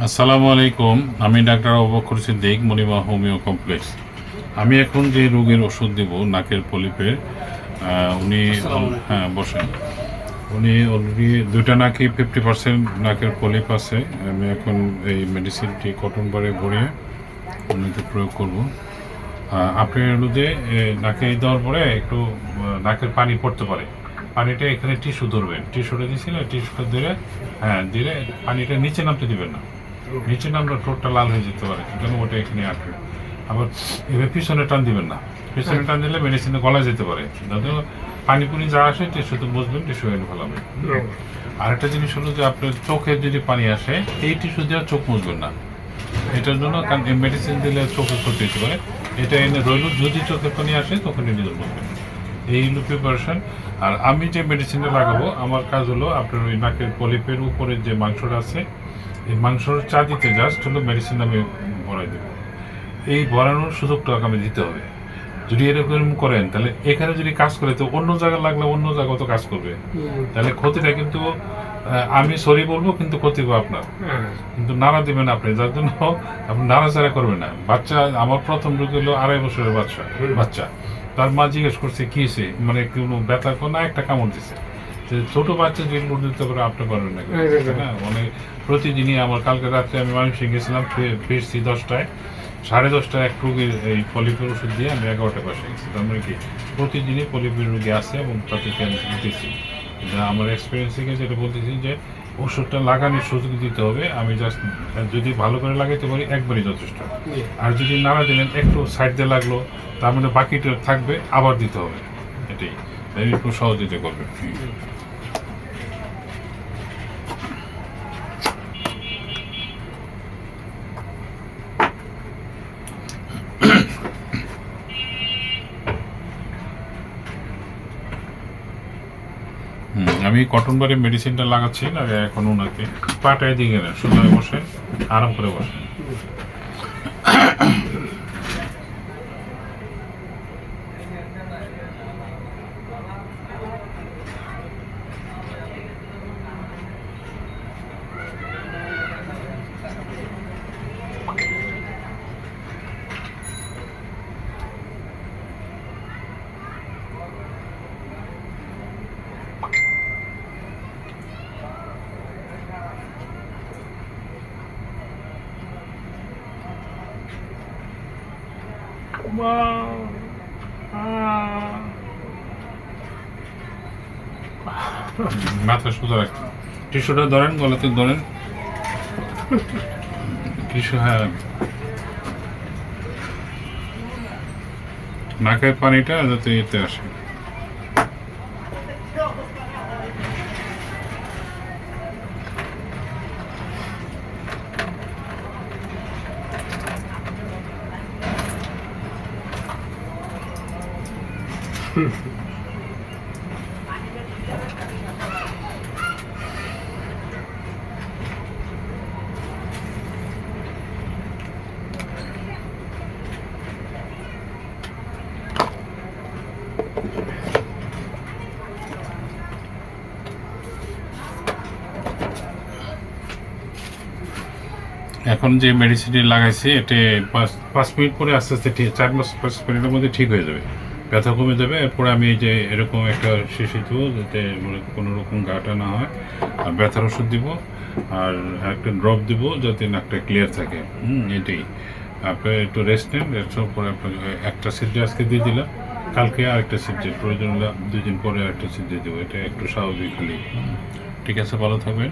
আসসালামু আলাইকুম। আমি doctor অবকর Siddique, Monima homeo complex. আমি এখন যে রোগীর ওষুধ দিব নাকের পলিপের, উনি হ্যাঁ বসেন। উনি অলরেডি দুইটা নাকি 50% নাকের পলিপ আছে। আমি এখন এই মেডিসিনটি কটন বারে ভরিয়ে উনিকে প্রয়োগ করব। আপনি হলো যে নাকে দেওয়ার পরে একটু নাকের পানি পড়তে পারে, পানিটা এখানে টিস্যু ধরবেন, টিস্যুটা দিয়েছিল, টিস্যুটা ধরে হ্যাঁ দিলে পানিটা নিচে নামতে দিবেন না। নিচে নামলে ঠোঁটটা লাল হয়ে যেতে পারে, কেন ওটা এখানে আটকে। আবার এবার পিছনে টান দিবেন না, পিছনে টান দিলে মেডিসিনে গলা যেতে পারে। যাতে পানি পুনি যা আসে টিস্যুতে বসবেন, টিস্যু এনে ভালো হবে। আরেকটা জিনিস হলো যে আপনার চোখে যদি পানি আসে, এই টিস্যু দিয়ে চোখ মুছবেন না। এটার জন্য কারণ মেডিসিন দিলে চোখে ক্ষতি হতে পারে। এটা এনে রইল, যদি চোখে পানি আসে তখন নিজের মুছবেন। এই হলো প্রিপারেশন। আর আমি যে মেডিসিনটা লাগাবো, আমার কাজ হলো আপনার ওই নাকের পলিপের উপরে যে মাংসটা আছে, এই মাংসর চাঁদিতে জাস্ট হলো মেডিসিন আমি ভরাই দেবো। এই ভরানোর সুযোগটা আমি দিতে হবে। যদি এরকম করেন তাহলে এখানে যদি কাজ করে, তো অন্য জায়গায় লাগলে অন্য জায়গায় তো কাজ করবে, তাহলে ক্ষতিটা কিন্তু আমি সরি বলবো, কিন্তু ক্ষতি হবে আপনার। কিন্তু নাড়া দিবেন আপনি, যার জন্য আপনি নাড়াচাড়া করবেন না। বাচ্চা, আমার প্রথম রোগী হলো 2.5 বছরের বাচ্চা। তার মা জিজ্ঞেস করছে কি হয়েছে, মানে কোনো ব্যথা না একটা কামড় দিছে। ছোট বাচ্চা যে দিতে পারে, আপনি পারবেন না। হ্যাঁ, মানে প্রতিদিনই আমার, কালকে রাত্রে আমি মানুষে গেছিলাম, ফিরছি 10টায়, 10:30টায় এক রোগীর এই পলিপের ওষুধ দিয়ে আমি 11টা বাসে গেছি। তার মানে কি প্রতিদিনই পলিপের রোগী আসে এবং তাদেরকে আমি দিতেছি। আমার এক্সপিরিয়েন্স থেকে যেটা বলতেছি যে ওষুধটা লাগানোর সুযোগ দিতে হবে। আমি জাস্ট যদি ভালো করে লাগাইতে পারি একবারই যথেষ্ট। আর যদি নাড়া দিলেন একটু সাইড দিয়ে লাগলো, তার মানে বাকিটা থাকবে, আবার দিতে হবে। এটাই একটু সহযোগিতা করবে। আমি কটন বারে মেডিসিনটা লাগাচ্ছি না, এখন ওনাকে পাটায় দিয়ে গেলেন, সোজা বসে আরাম করে বসেন। মাথা সোজা রাখতে, টিস্যুটা ধরেন, গলাতে ধরেন, টিস্যু, হ্যাঁ, নাকের পানিটা যাতে এতে আসে। এখন যে মেডিসিনটি লাগাইছি, এটা 5 মিনিট পরে আস্তে আস্তে ঠিক, 4-5 মিনিটের মধ্যে ঠিক হয়ে যাবে, ব্যথা কমে যাবে। এরপরে আমি এই যে এরকম একটা শিশি দেবো, যাতে কোনো রকম গাটা না হয়, আর ব্যথার ওষুধ দিব, আর একটা ড্রপ দিব যাতে নাকটা ক্লিয়ার থাকে। এটাই। আপনি একটু রেস্ট নেন, রেস্টের পরে আপনাকে একটা সিট আজকে দিয়ে দিলাম, কালকে আরেকটা সিট, প্রয়োজন হলে 2 দিন পরে আরেকটা সিট দিয়ে দেবো। এটা একটু স্বাভাবিক হলেই। ঠিক আছে, ভালো থাকবেন।